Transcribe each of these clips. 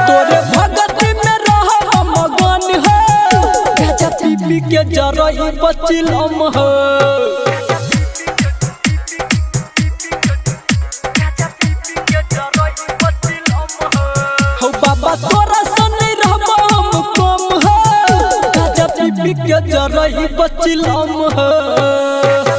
तोरे भगत में रह मगन है गाजा पी के जरई बचिलम है हो बाबा तोरा सने रहब हम कम है गाजा पी के जरई बचिलम है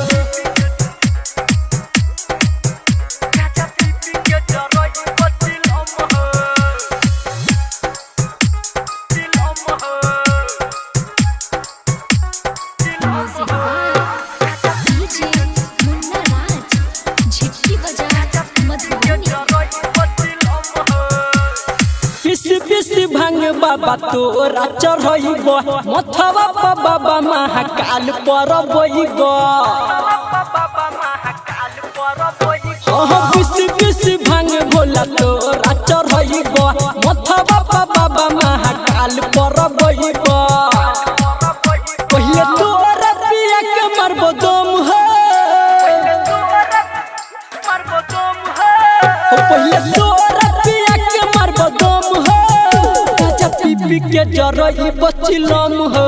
भांग बाबा तोरा चढ़ब मथवा पर बाबा महाकाल पर भांग भोला तोरा चढ़ब मथवा पर बाबा महाकाल पर पहले तोरा पिया के मारबो दम है पहले तोरा पिया के मारबो दम है पी के जरई बचिलम है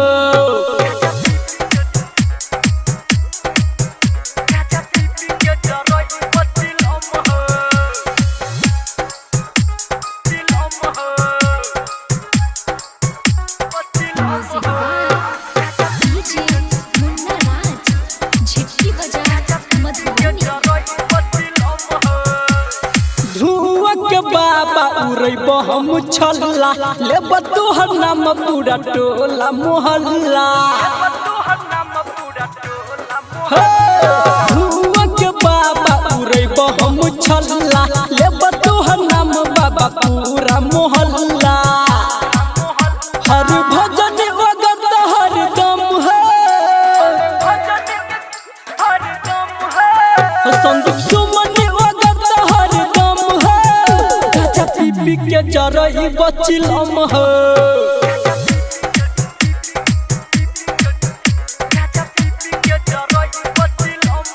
बाबा उड़ब हम छल्ला लेब तोहर नाम पूरा टोला मोहल्ला धुआ के बाबा उड़ब हम छल्ला लेब तोहर नाम बाबा पूरा मोहल्ला हर भजन वगत हर दम है संदीप सुमन पी के जरई बचिलम है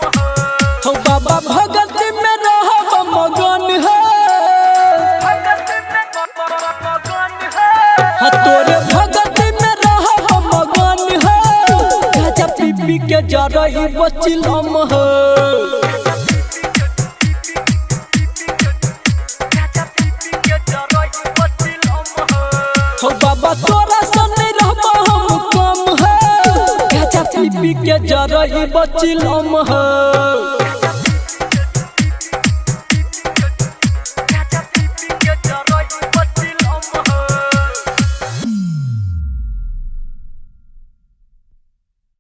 बाबा भगत में रहब मगन है तोरे भगत में रहब मगन है गाजा पी के जरई बचिलम है बाबा तोरा सने रहब हम कम है गाजा पी के जरई बचिलम है।